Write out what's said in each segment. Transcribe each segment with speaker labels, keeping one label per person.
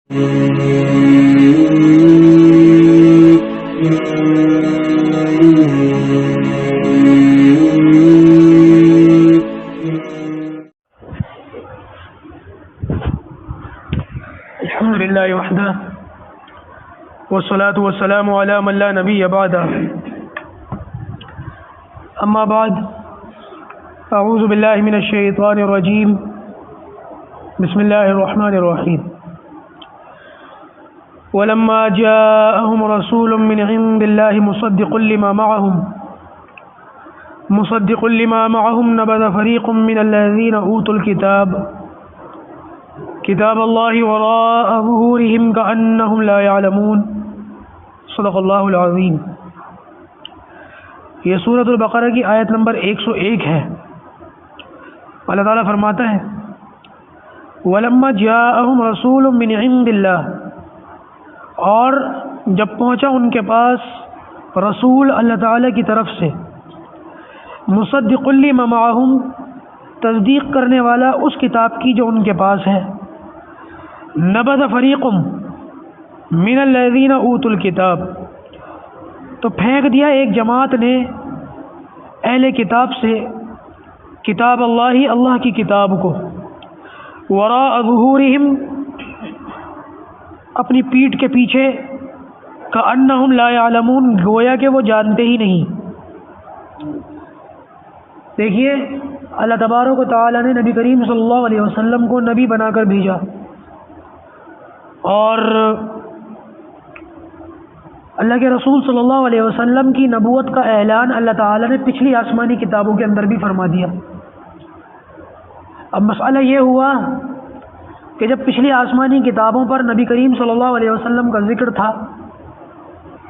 Speaker 1: الحمدللہ وحدہ والصلاة والسلام علی من لا نبی بعدہ اما بعد اعوذ باللہ من الشیطان الرجیم بسم اللہ الرحمن الرحیم ولما جاءهم رسول من عند الله مصدق لما معهم نبذ فريق من الذين اوتوا الكتاب کتاب اللہ وراء ظہورهم كأنهم لا يعلمون صدق اللہ العظیم۔ یہ سورۃ البقرہ کی آیت نمبر 101 ہے۔ اللہ تعالیٰ فرماتا ہے وَلَمَّا جَاءَهُمْ رَسُولٌ مِّنْ عِندِ اللَّهِ، اور جب پہنچا ان کے پاس رسول اللہ تعالیٰ کی طرف سے، مصدق لما معہم، تصدیق کرنے والا اس کتاب کی جو ان کے پاس ہے، نبذ فریق من الذین اوتوا الکتاب، تو پھینک دیا ایک جماعت نے اہل کتاب سے کتاب اللہ کی کتاب کو، وراء ظہورہم، اپنی پیٹھ کے پیچھے، کأنہم لا یعلمون، گویا کہ وہ جانتے ہی نہیں۔ دیکھیے اللہ تبارک و تعالی نے نبی کریم صلی اللہ علیہ وسلم کو نبی بنا کر بھیجا، اور اللہ کے رسول صلی اللہ علیہ وسلم کی نبوت کا اعلان اللہ تعالی نے پچھلی آسمانی کتابوں کے اندر بھی فرما دیا۔ اب مسئلہ یہ ہوا کہ جب پچھلی آسمانی کتابوں پر نبی کریم صلی اللہ علیہ وسلم کا ذکر تھا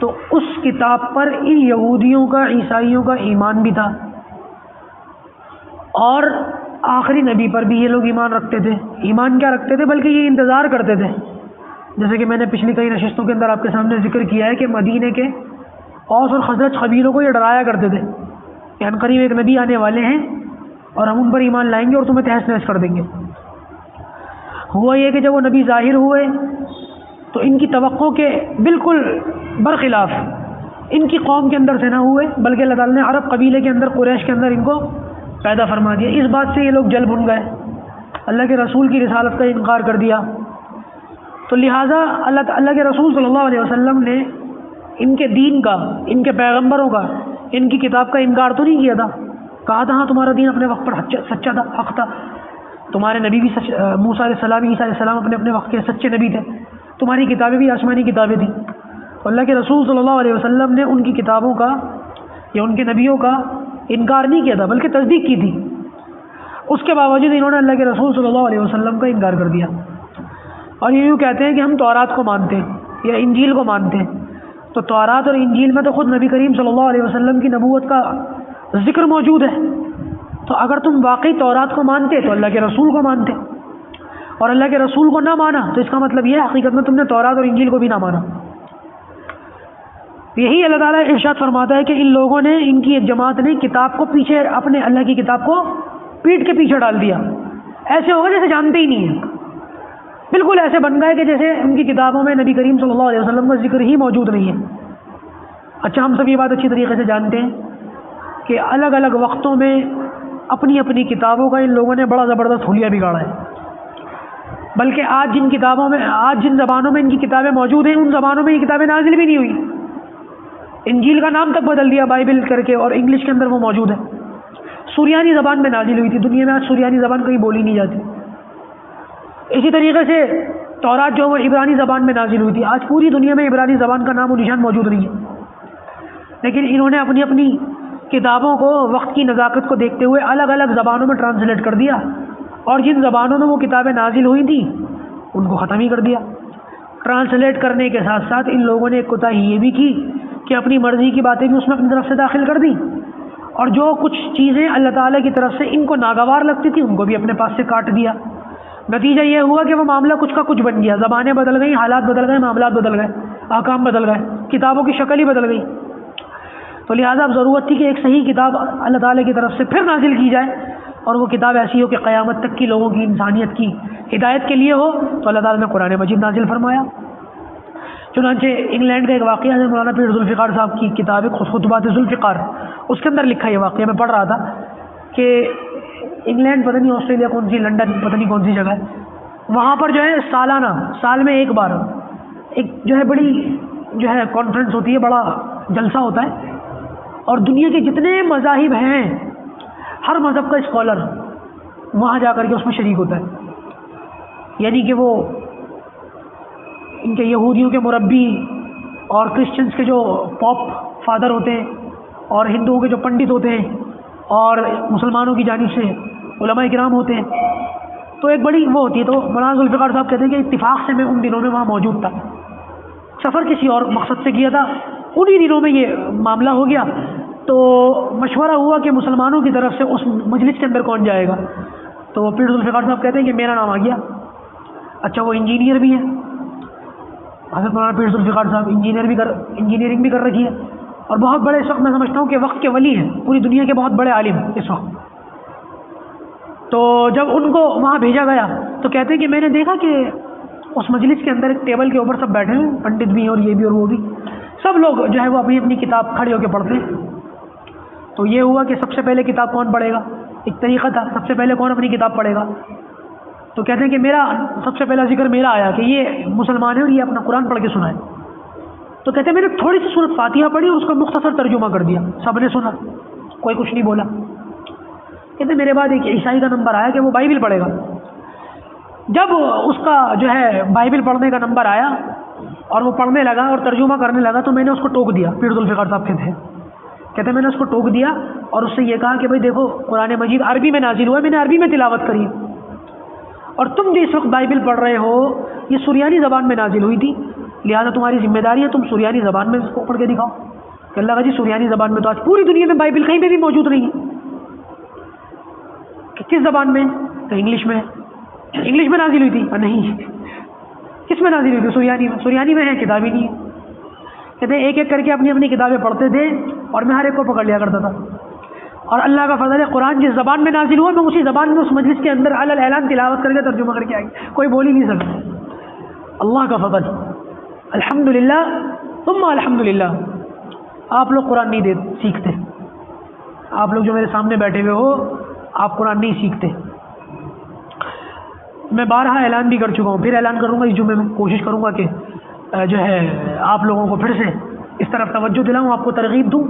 Speaker 1: تو اس کتاب پر ان یہودیوں کا، عیسائیوں کا ایمان بھی تھا، اور آخری نبی پر بھی یہ لوگ ایمان رکھتے تھے۔ ایمان کیا رکھتے تھے، بلکہ یہ انتظار کرتے تھے، جیسے کہ میں نے پچھلی کئی نشستوں کے اندر آپ کے سامنے ذکر کیا ہے کہ مدینے کے اوس اور خزرج قبیلوں کو یہ ڈرایا کرتے تھے کہ عنقریب ایک نبی آنے والے ہیں اور ہم ان پر ایمان لائیں گے اور تمہیں تہس نہس کر دیں گے۔ ہوا یہ کہ جب وہ نبی ظاہر ہوئے تو ان کی توقع کے بالکل برخلاف ان کی قوم کے اندر سے نہ ہوئے، بلکہ اللہ تعالیٰ نے عرب قبیلے کے اندر، قریش کے اندر ان کو پیدا فرما دیا۔ اس بات سے یہ لوگ جل بھن گئے، اللہ کے رسول کی رسالت کا انکار کر دیا، تو لہٰذا اللہ کے رسول صلی اللہ علیہ وسلم نے ان کے دین کا، ان کے پیغمبروں کا، ان کی کتاب کا انکار تو نہیں کیا تھا، کہا تھا ہاں تمہارا دین اپنے وقت پر سچا تھا، حق تھا، تمہارے نبی بھی موسیٰ علیہ السلام، عیسیٰ علیہ السلام اپنے وقت کے سچے نبی تھے، تمہاری کتابیں بھی آسمانی کتابیں تھیں۔ تو اللہ کے رسول صلی اللہ علیہ وسلم نے ان کی کتابوں کا یا ان کے نبیوں کا انکار نہیں کیا تھا، بلکہ تصدیق کی تھی۔ اس کے باوجود انہوں نے اللہ کے رسول صلی اللہ علیہ وسلم کا انکار کر دیا، اور یہ یوں کہتے ہیں کہ ہم تورات کو مانتے ہیں یا انجیل کو مانتے ہیں۔ تو تورات اور انجیل میں تو خود نبی کریم صلی اللہ علیہ وسلم کی نبوت کا ذکر موجود ہے، تو اگر تم واقعی تورات کو مانتے تو اللہ کے رسول کو مانتے، اور اللہ کے رسول کو نہ مانا تو اس کا مطلب یہ ہے حقیقت میں تم نے تورات اور انجیل کو بھی نہ مانا۔ یہی اللہ تعالیٰ ارشاد فرماتا ہے کہ ان لوگوں نے، ان کی ایک جماعت نے کتاب کو پیچھے، اپنے اللہ کی کتاب کو پیٹھ کے پیچھے ڈال دیا، ایسے ہوگا جیسے جانتے ہی نہیں ہیں، بالکل ایسے بن گئے کہ جیسے ان کی کتابوں میں نبی کریم صلی اللہ علیہ وسلم کا ذکر ہی موجود نہیں ہے۔ اچھا، ہم سب یہ بات اچھی طریقے سے جانتے ہیں کہ الگ الگ وقتوں میں اپنی اپنی کتابوں کا ان لوگوں نے بڑا زبردست حلیہ بگاڑا ہے، بلکہ آج جن زبانوں میں ان کی کتابیں موجود ہیں ان زبانوں میں یہ کتابیں نازل بھی نہیں ہوئی۔ انجیل کا نام تک بدل دیا بائبل کر کے، اور انگلش کے اندر وہ موجود ہے۔ سریانی زبان میں نازل ہوئی تھی، دنیا میں آج سریانی زبان کہیں بولی نہیں جاتی۔ اسی طریقے سے تورات جو وہ عبرانی زبان میں نازل ہوئی تھی، آج پوری دنیا میں عبرانی زبان کا نام و نشان موجود نہیں ہے، لیکن انہوں نے اپنی اپنی کتابوں کو وقت کی نزاکت کو دیکھتے ہوئے الگ الگ زبانوں میں ٹرانسلیٹ کر دیا، اور جن زبانوں میں وہ کتابیں نازل ہوئی تھیں ان کو ختم ہی کر دیا۔ ٹرانسلیٹ کرنے کے ساتھ ساتھ ان لوگوں نے ایک کوتاہی یہ بھی کی کہ اپنی مرضی کی باتیں بھی اس میں اپنی طرف سے داخل کر دیں، اور جو کچھ چیزیں اللہ تعالیٰ کی طرف سے ان کو ناگوار لگتی تھی ان کو بھی اپنے پاس سے کاٹ دیا۔ نتیجہ یہ ہوا کہ وہ معاملہ کچھ کا کچھ بن گیا، زبانیں بدل گئیں، حالات بدل گئے، معاملات بدل گئے، احکام بدل گئے، کتابوں کی شکل ہی بدل گئی۔ تو لہٰذا اب ضرورت تھی کہ ایک صحیح کتاب اللہ تعالیٰ کی طرف سے پھر نازل کی جائے، اور وہ کتاب ایسی ہو کہ قیامت تک کی لوگوں کی انسانیت کی ہدایت کے لیے ہو، تو اللہ تعالیٰ نے قرآن مجید نازل فرمایا۔ چنانچہ انگلینڈ کا ایک واقعہ ہے، مولانا پیر ذوالفقار صاحب کی کتاب ہے خطبات ذوالفقار، اس کے اندر لکھا یہ واقعہ میں پڑھ رہا تھا کہ انگلینڈ پتہ نہیں آسٹریلیا کون سی، لنڈن پتہ نہیں کون سی جگہ ہے، وہاں پر جو ہے سالانہ، سال میں ایک بار ایک جو ہے بڑی جو ہے کانفرنس ہوتی ہے، بڑا جلسہ ہوتا ہے، اور دنیا کے جتنے مذاہب ہیں ہر مذہب کا اسکالر وہاں جا کر کے اس میں شریک ہوتا ہے۔ یعنی کہ وہ ان کے یہودیوں کے مربی اور کرسچنس کے جو پاپ فادر ہوتے ہیں اور ہندوؤں کے جو پنڈت ہوتے ہیں اور مسلمانوں کی جانب سے علماء کرام ہوتے ہیں، تو ایک بڑی وہ ہوتی ہے۔ تو مولانا ذوالفقار صاحب کہتے ہیں کہ اتفاق سے میں ان دنوں میں وہاں موجود تھا، سفر کسی اور مقصد سے کیا تھا، انہی دنوں میں یہ معاملہ ہو گیا، تو مشورہ ہوا کہ مسلمانوں کی طرف سے اس مجلس کے اندر کون جائے گا، تو پیر ذوالفقار صاحب کہتے ہیں کہ میرا نام آ گیا۔ اچھا وہ انجینئر بھی ہے، حضرت مولانا پیر ذوالفقار صاحب انجینئرنگ بھی کر رکھی ہے، اور بہت بڑے، اس وقت میں سمجھتا ہوں کہ وقت کے ولی ہیں، پوری دنیا کے بہت بڑے عالم اس وقت۔ تو جب ان کو وہاں بھیجا گیا تو کہتے ہیں کہ میں نے دیکھا کہ اس مجلس کے اندر ایک ٹیبل کے اوپر سب بیٹھے ہیں، پنڈت بھی ہیں اور یہ بھی اور وہ بھی، سب لوگ جو ہے وہ اپنی اپنی کتاب کھڑے ہو کے پڑھتے ہیں۔ تو یہ ہوا کہ سب سے پہلے کتاب کون پڑھے گا، ایک طریقہ تھا، سب سے پہلے کون اپنی کتاب پڑھے گا، تو کہتے ہیں کہ میرا سب سے پہلا ذکر میرا آیا کہ یہ مسلمان ہے اور یہ اپنا قرآن پڑھ کے سنائے۔ تو کہتے ہیں میں نے تھوڑی سی سورۃ فاتحہ پڑھی اور اس کا مختصر ترجمہ کر دیا، سب نے سنا، کوئی کچھ نہیں بولا۔ کہتے ہیں میرے بعد ایک عیسائی کا نمبر آیا کہ وہ بائبل پڑھے گا۔ جب اس کا جو ہے بائبل پڑھنے کا نمبر آیا اور وہ پڑھنے لگا اور ترجمہ کرنے لگا، تو میں نے اس کو ٹوک دیا، پیر ذوالفقار صاحب کہتے ہیں میں نے اس کو ٹوک دیا اور اس سے یہ کہا کہ بھائی دیکھو قرآن مجید عربی میں نازل ہوا ہے، میں نے عربی میں تلاوت کری، اور تم جو اس وقت بائبل پڑھ رہے ہو یہ سریانی زبان میں نازل ہوئی تھی، لہٰذا تمہاری ذمہ داری ہے تم سریانی زبان میں اس کو پڑھ کے دکھاؤ۔ کہ اللہ کا جی سریانی زبان میں تو آج پوری دنیا میں بائبل کہیں پہ بھی موجود نہیں ہے، کہ کس زبان میں، تو انگلش میں، انگلش میں نازل ہوئی تھی، نہیں، کس میں نازل ہوئی تھی، سریانی میں، سریانی میں ہے، کتاب ہی نہیں ہے۔ کہتے ہیں ایک ایک کر کے اپنی اپنی کتابیں پڑھتے تھے اور میں ہر ایک کو پکڑ لیا کرتا تھا، اور اللہ کا فضل ہے قرآن جس زبان میں نازل ہوا میں اسی زبان میں اس مجلس کے اندر علی الاعلان تلاوت کر کے ترجمہ کر کے آئی، کوئی بول ہی نہیں سکتا، اللہ کا فضل، الحمدللہ ثم الحمدللہ۔ آپ لوگ قرآن نہیں سیکھتے، آپ لوگ جو میرے سامنے بیٹھے ہوئے ہو آپ قرآن نہیں سیکھتے۔ میں بارہا اعلان بھی کر چکا ہوں، پھر اعلان کروں گا اس جمعے میں، کوشش کروں گا کہ جو ہے آپ لوگوں کو پھر سے اس طرف توجہ دلاؤں، آپ کو ترغیب دوں۔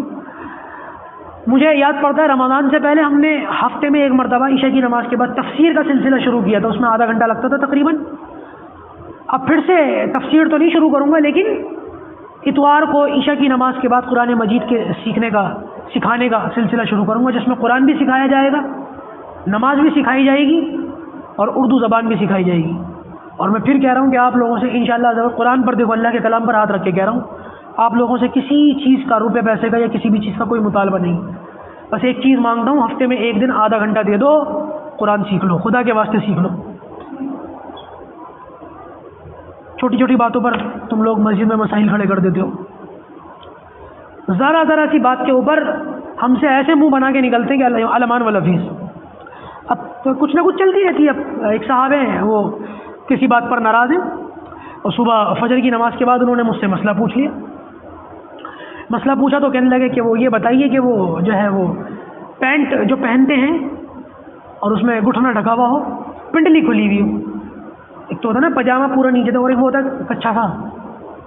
Speaker 1: مجھے یاد پڑتا ہے رمضان سے پہلے ہم نے ہفتے میں ایک مرتبہ عشاء کی نماز کے بعد تفسیر کا سلسلہ شروع کیا تھا، اس میں آدھا گھنٹہ لگتا تھا تقریباً۔ اب پھر سے تفسیر تو نہیں شروع کروں گا، لیکن اتوار کو عشاء کی نماز کے بعد قرآن مجید کے سکھانے کا سلسلہ شروع کروں گا، جس میں قرآن بھی سکھایا جائے گا، نماز بھی سکھائی جائے گی اور اردو زبان بھی سکھائی جائے گی۔ اور میں پھر کہہ رہا ہوں کہ آپ لوگوں سے انشاءاللہ قرآن پر دیکھو، اللہ کے کلام پر ہاتھ رکھ کے کہہ رہا ہوں، آپ لوگوں سے کسی چیز کا، روپے پیسے کا یا کسی بھی چیز کا کوئی مطالبہ نہیں، بس ایک چیز مانگتا ہوں، ہفتے میں ایک دن آدھا گھنٹہ دے دو، قرآن سیکھ لو، خدا کے واسطے سیکھ لو۔ چھوٹی چھوٹی باتوں پر تم لوگ مسجد میں مسائل کھڑے کر دیتے ہو، ذرا ذرا سی بات کے اوپر ہم سے ایسے منہ بنا کے نکلتے ہیں کہ علمان والحفیظ۔ اب تو کچھ نہ کچھ چلتی رہتی ہے۔ اب ایک صحابہ ہیں، وہ کسی بات پر ناراض ہیں اور صبح فجر کی نماز کے بعد انہوں نے مجھ سے مسئلہ پوچھ لیا۔ مسئلہ پوچھا تو کہنے لگے کہ وہ یہ بتائیے کہ وہ جو ہے وہ پینٹ جو پہنتے ہیں اور اس میں گھٹنا ڈھکا ہوا ہو، پنڈلی کھلی ہوئی ہو، ایک تو ہوتا ہے نا پاجامہ پورا نیچے تھا، اور ایک وہ ہوتا ہے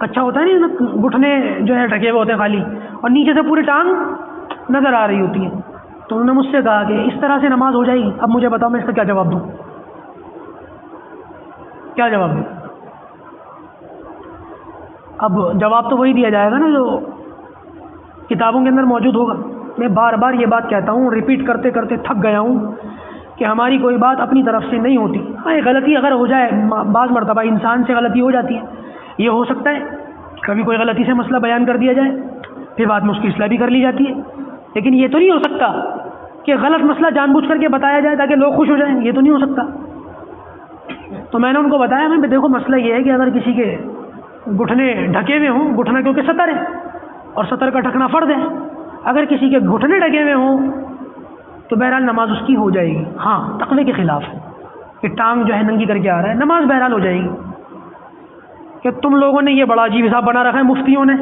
Speaker 1: کچا ہوتا ہے نا، گھٹنے جو ہے ڈھکے ہوئے ہوتے ہیں خالی، اور نیچے سے پوری ٹانگ نظر آ رہی ہوتی ہے۔ تو انہوں نے مجھ سے کہا کہ اس طرح سے نماز ہو جائے گی؟ اب مجھے بتاؤ میں اس کا کیا جواب دوں، کیا جواب دوں؟ اب جواب تو وہی دیا جائے گا نا جو کتابوں کے اندر موجود ہوگا۔ میں بار بار یہ بات کہتا ہوں، ریپیٹ کرتے کرتے تھک گیا ہوں کہ ہماری کوئی بات اپنی طرف سے نہیں ہوتی۔ ہاں یہ غلطی اگر ہو جائے، بعض مرتبہ انسان سے غلطی ہو جاتی ہے، یہ ہو سکتا ہے کبھی کوئی غلطی سے مسئلہ بیان کر دیا جائے، پھر بعد میں اس کی اصلاح بھی کر لی جاتی ہے، لیکن یہ تو نہیں ہو سکتا کہ غلط مسئلہ جان بوجھ کر کے بتایا جائے تاکہ لوگ خوش ہو جائیں، یہ تو نہیں ہو سکتا۔ تو میں نے ان کو بتایا، میں دیکھو مسئلہ یہ ہے کہ اگر کسی کے گھٹنے ڈھکے ہوئے ہوں، گھٹنا کیونکہ سطر ہے اور سطر کا ڈھکنا فرض ہے، اگر کسی کے گھٹنے ڈھکے ہوئے ہوں تو بہرحال نماز اس کی ہو جائے گی. ہاں تقوی کے خلاف ہے کہ ٹانگ جو ہے ننگی کر کے آ رہا ہے، نماز بہرحال ہو جائے گی. کہ تم لوگوں نے یہ بڑا عجیب حساب بنا رکھا ہے مفتیوں نے،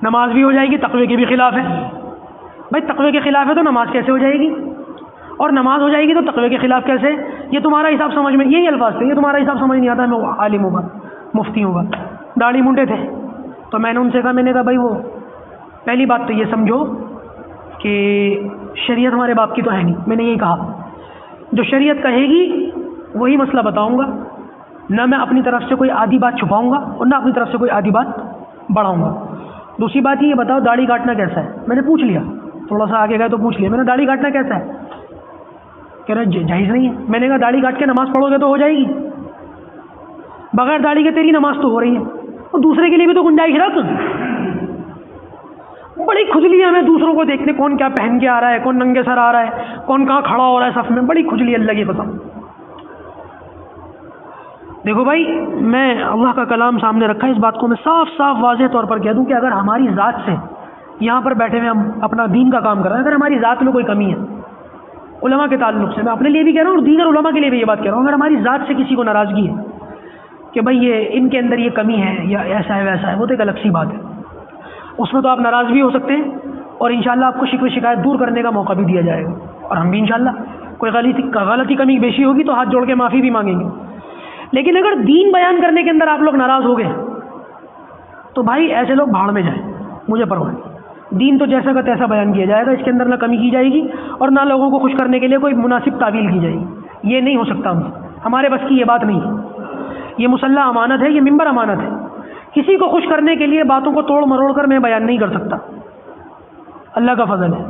Speaker 1: نماز بھی ہو جائے گی تقوی کے بھی خلاف ہے. بھائی تقوی کے خلاف ہے تو نماز کیسے ہو جائے گی؟ اور نماز ہو جائے گی تو تقوی کے خلاف کیسے؟ یہ تمہارا حساب سمجھ میں، یہی الفاظ تھے، یہ تمہارا حساب سمجھ نہیں آتا. میں عالموں کا، مفتیوں کا داڑھی منڈے تھے، تو میں نے ان سے کہا، میں نے کہا بھائی وہ پہلی بات تو یہ سمجھو کہ شریعت ہمارے باپ کی تو ہے نہیں. میں نے یہی کہا، جو شریعت کہے گی وہی مسئلہ بتاؤں گا، نہ میں اپنی طرف سے کوئی آدھی بات چھپاؤں گا اور نہ اپنی طرف سے کوئی آدھی بات بڑھاؤں گا. دوسری بات یہ بتاؤ داڑھی کاٹنا کیسا ہے؟ میں نے پوچھ لیا، تھوڑا سا آگے گئے تو پوچھ لیا، میں نے داڑھی کاٹنا کیسا ہے؟ کہہ رہے جائز نہیں ہے. میں نے کہا داڑھی کاٹ کے نماز پڑھو گے تو ہو جائے گی، بغیر داڑھی کے تیری نماز تو ہو رہی ہے، اور دوسرے کے لیے بھی تو گنجائش رکھ. بڑی کھجلی ہے ہمیں دوسروں کو دیکھنے، کون کیا پہن کے آ رہا ہے، کون ننگے سر آ رہا ہے، کون کہاں کھڑا ہو رہا ہے صف میں، بڑی کھجلی اللہ کی قسم. دیکھو بھائی، میں اللہ کا کلام سامنے رکھا ہے، اس بات کو میں صاف صاف واضح طور پر کہہ دوں کہ اگر ہماری ذات سے یہاں پر بیٹھے ہوئے ہم اپنا دین کا کام کر رہے ہیں، اگر ہماری ذات میں کوئی کمی ہے علماء کے تعلق سے، میں اپنے لیے بھی کہہ رہا ہوں اور دیگر علماء کے لیے بھی یہ بات کہہ رہا ہوں، اگر ہماری ذات سے کسی کو ناراضگی ہے کہ بھائی یہ ان کے اندر یہ کمی ہے یا ایسا ہے ویسا ہے، وہ تو ایک الگ سی بات ہے، اس میں تو آپ ناراض بھی ہو سکتے ہیں اور انشاءاللہ آپ کو شکوے شکایت دور کرنے کا موقع بھی دیا جائے گا، اور ہم بھی انشاءاللہ کوئی غلطی کمی بیشی ہوگی تو ہاتھ جوڑ کے معافی بھی مانگیں گے. لیکن اگر دین بیان کرنے کے اندر آپ لوگ ناراض ہو گئے تو بھائی ایسے لوگ بھاڑ میں جائیں، مجھے پرواہ نہیں. دین تو جیسا کا تیسا بیان کیا جائے گا، اس کے اندر نہ کمی کی جائے گی اور نہ لوگوں کو خوش کرنے کے لیے کوئی مناسب تعویل کی جائے گی. یہ نہیں ہو سکتا، ہمارے بس کی یہ بات نہیں ہے. یہ مسلح امانت ہے، یہ ممبر امانت ہے. کسی کو خوش کرنے کے لیے باتوں کو توڑ مروڑ کر میں بیان نہیں کر سکتا، اللہ کا فضل ہے.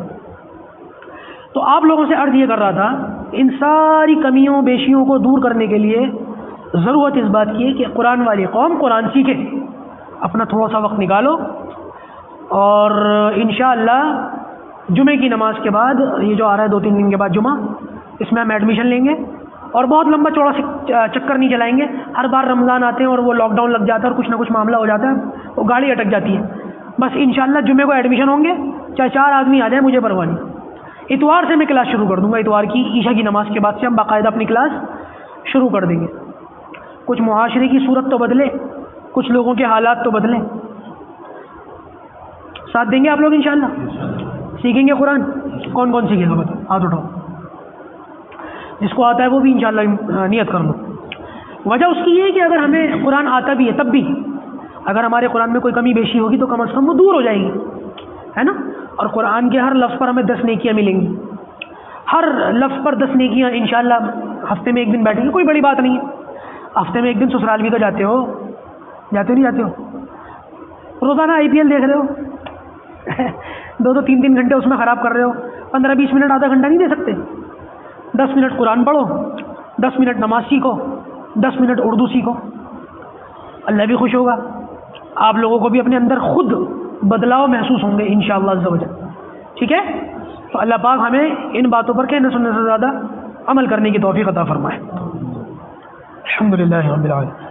Speaker 1: تو آپ لوگوں سے عرض یہ کر رہا تھا، ان ساری کمیوں بیشیوں کو دور کرنے کے لیے ضرورت اس بات کی ہے کہ قرآن والی قوم قرآن سیکھے. اپنا تھوڑا سا وقت نکالو اور انشاءاللہ جمعے کی نماز کے بعد، یہ جو آ رہا ہے 2-3 دن کے بعد جمعہ، اس میں ہم ایڈمیشن لیں گے اور بہت لمبا چوڑا چکر نہیں چلائیں گے. ہر بار رمضان آتے ہیں اور وہ لاک ڈاؤن لگ جاتا ہے اور کچھ نہ کچھ معاملہ ہو جاتا ہے، وہ گاڑی اٹک جاتی ہے. بس انشاءاللہ جمعے کو ایڈمیشن ہوں گے، چاہے 4 آدمی آ جائیں، مجھے پرواہ نہیں. اتوار سے میں کلاس شروع کر دوں گا، اتوار کی عشاء کی نماز کے بعد سے ہم باقاعدہ اپنی کلاس شروع کر دیں گے. کچھ معاشرے کی صورت تو بدلے، کچھ لوگوں کے حالات تو بدلیں. ساتھ دیں گے آپ لوگ انشاءاللہ؟ سیکھیں گے قرآن؟ کون کون سیکھے گا بتاؤ، ہاتھ اٹھاؤ. جس کو آتا ہے وہ بھی انشاءاللہ نیت کر لو. وجہ اس کی یہ ہے کہ اگر ہمیں قرآن آتا بھی ہے تب بھی اگر ہمارے قرآن میں کوئی کمی بیشی ہوگی تو کم از کم وہ دور ہو جائے گی، ہے نا. اور قرآن کے ہر لفظ پر ہمیں 10 نیکیاں ملیں گی، ہر لفظ پر 10 نیکیاں انشاءاللہ. ہفتے میں ایک دن بیٹھیں گے، کوئی بڑی بات نہیں ہے. ہفتے میں ایک دن سسرال بھی تو جاتے ہو نہیں جاتے ہو؟ روزانہ IPL دیکھ رہے ہو، 2-3 گھنٹے اس میں خراب کر رہے ہو، 15-20 منٹ آدھا گھنٹہ نہیں دے سکتے؟ 10 منٹ قرآن پڑھو، 10 منٹ نماز سیکھو، 10 منٹ اردو سیکھو. اللہ بھی خوش ہوگا، آپ لوگوں کو بھی اپنے اندر خود بدلاؤ محسوس ہوں گے انشاءاللہ عز و جل. ٹھیک ہے؟ تو اللہ پاک ہمیں ان باتوں پر کہنے سننے سے زیادہ عمل کرنے کی توفیق عطا فرمائے. الحمدللہ رب العالمین.